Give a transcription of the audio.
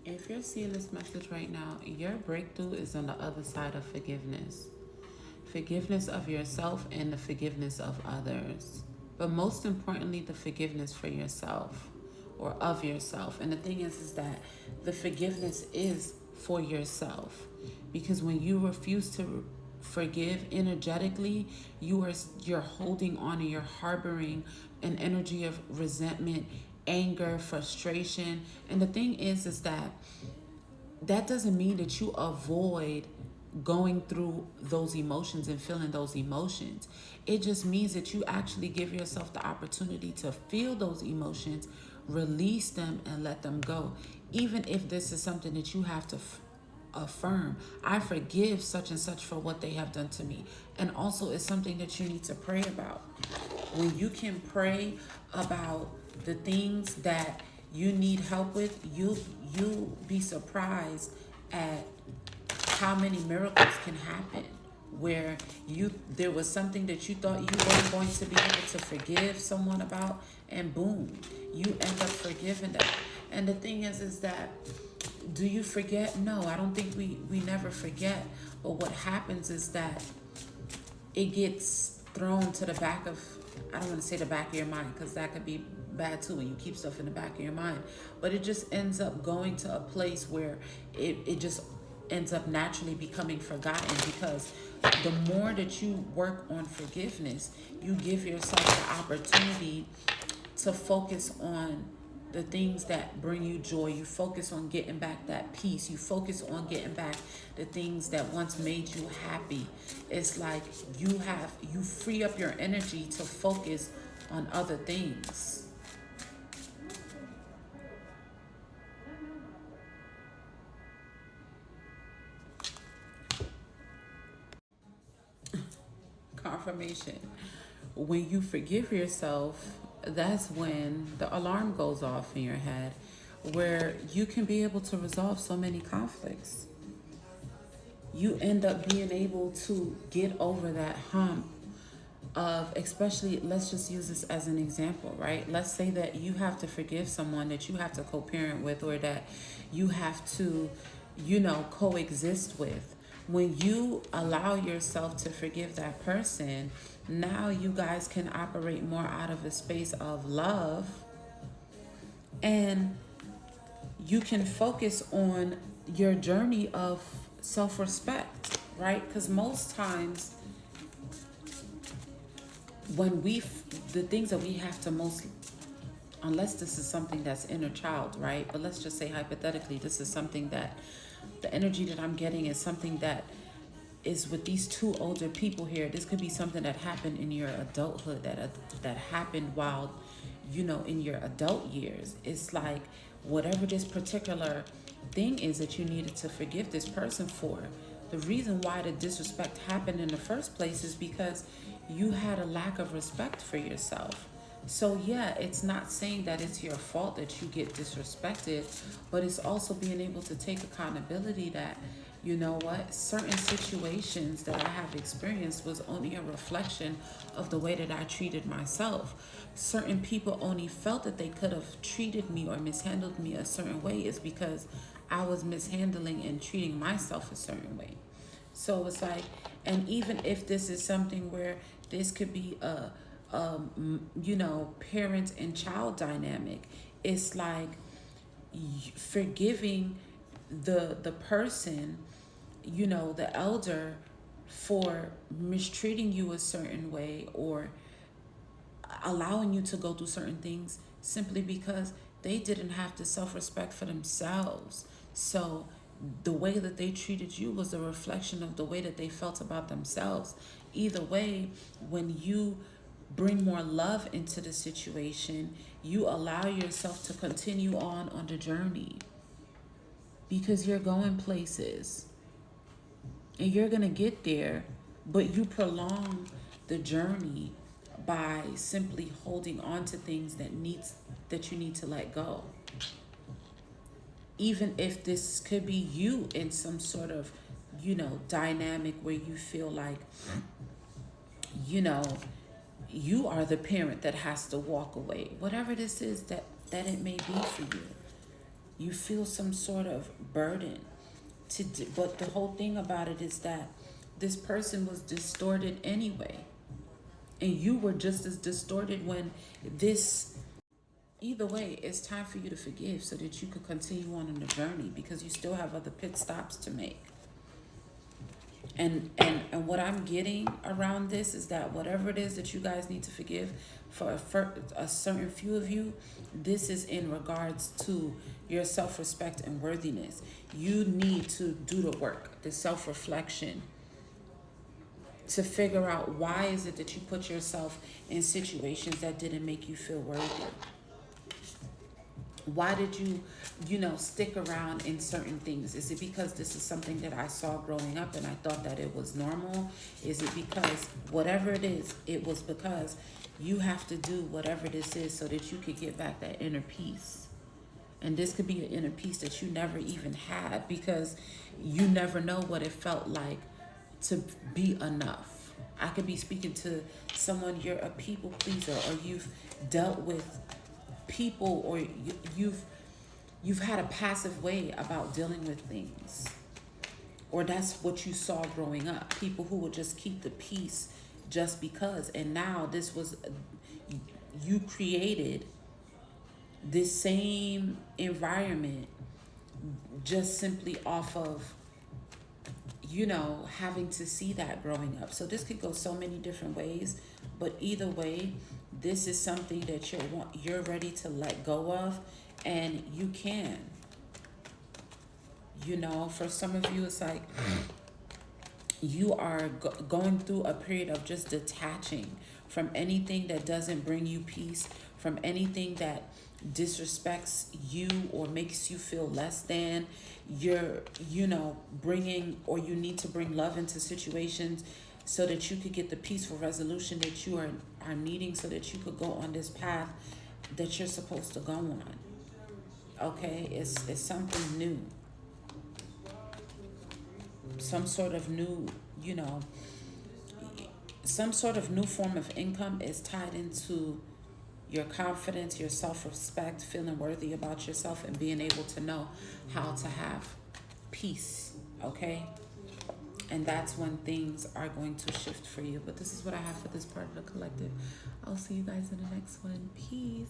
If you're seeing this message right now, your breakthrough is on the other side of forgiveness. Forgiveness of yourself and the forgiveness of others. But most importantly, the forgiveness for yourself or of yourself. And the thing is that the forgiveness is for yourself. Because when you refuse to forgive energetically, you're holding on and you're harboring an energy of resentment, anger, frustration. And the thing is that doesn't mean that you avoid going through those emotions and feeling those emotions. It just means that you actually give yourself the opportunity to feel those emotions, release them, and let them go. Even if this is something that you have to affirm, I forgive such and such for what they have done to me. And also, it's something that you need to pray about. When you can pray about the things that you need help with, you be surprised at how many miracles can happen where there was something that you thought you weren't going to be able to forgive someone about, and boom, you end up forgiving them. And the thing is that, do you forget? No, I don't think we never forget. But what happens is that it gets thrown to the back of, I don't want to say the back of your mind, because that could be bad too when you keep stuff in the back of your mind. But it just ends up going to a place where it just ends up naturally becoming forgotten, because the more that you work on forgiveness, you give yourself the opportunity to focus on the things that bring you joy. You focus on getting back that peace. You focus on getting back the things that once made you happy. It's like you free up your energy to focus on other things. Confirmation. When you forgive yourself, that's when the alarm goes off in your head, where you can be able to resolve so many conflicts. You end up being able to get over that hump of, especially, let's just use this as an example, right? Let's say that you have to forgive someone that you have to co-parent with, or that you have to, coexist with. When you allow yourself to forgive that person, now you guys can operate more out of a space of love, and you can focus on your journey of self-respect, right? Because most times when the things that we have to most, unless this is something that's inner child, right? But let's just say hypothetically, this is something that the energy that I'm getting is something that is with these two older people here. This could be something that happened in your adulthood, that happened while, in your adult years. It's like whatever this particular thing is that you needed to forgive this person for. The reason why the disrespect happened in the first place is because you had a lack of respect for yourself. So yeah, it's not saying that it's your fault that you get disrespected, but it's also being able to take accountability that, you know what, certain situations that I have experienced was only a reflection of the way that I treated myself. Certain people only felt that they could have treated me or mishandled me a certain way is because I was mishandling and treating myself a certain way. So it's like, and even if this is something where this could be parent and child dynamic, it's like forgiving the person, the elder, for mistreating you a certain way, or allowing you to go through certain things simply because they didn't have the self-respect for themselves. So the way that they treated you was a reflection of the way that they felt about themselves. Either way, when you bring more love into the situation, you allow yourself to continue on the journey, because you're going places and you're going to get there, but you prolong the journey by simply holding on to things that you need to let go. Even if this could be you in some sort of, dynamic where you feel like, you know, you are the parent that has to walk away. Whatever this is that it may be for you. You feel some sort of burden but the whole thing about it is that this person was distorted anyway. And you were just as distorted when this either way, it's time for you to forgive so that you could continue on the journey because you still have other pit stops to make. And what I'm getting around this is that whatever it is that you guys need to forgive for a certain few of you, this is in regards to your self-respect and worthiness. You need to do the work, the self-reflection, to figure out why is it that you put yourself in situations that didn't make you feel worthy. Why did you stick around in certain things? Is it because this is something that I saw growing up and I thought that it was normal? Is it because whatever it is, it was because you have to do whatever this is so that you could get back that inner peace? And this could be an inner peace that you never even had because you never know what it felt like to be enough. I could be speaking to someone, you're a people pleaser, or you've dealt with people, or you've had a passive way about dealing with things, or that's what you saw growing up, people who would just keep the peace just because. And now this was, you created this same environment just simply off of having to see that growing up. So this could go so many different ways, but either way, this is something that you're ready to let go of, and you can. For some of you, it's like you are going through a period of just detaching from anything that doesn't bring you peace, from anything that disrespects you or makes you feel less than. You're bringing, or you need to bring love into situations so that you could get the peaceful resolution that you are needing, so that you could go on this path that you're supposed to go on. Okay, it's something new, some sort of new, some sort of new form of income is tied into your confidence, your self-respect, feeling worthy about yourself, and being able to know how to have peace, okay? And that's when things are going to shift for you. But this is what I have for this part of the collective. I'll see you guys in the next one. Peace.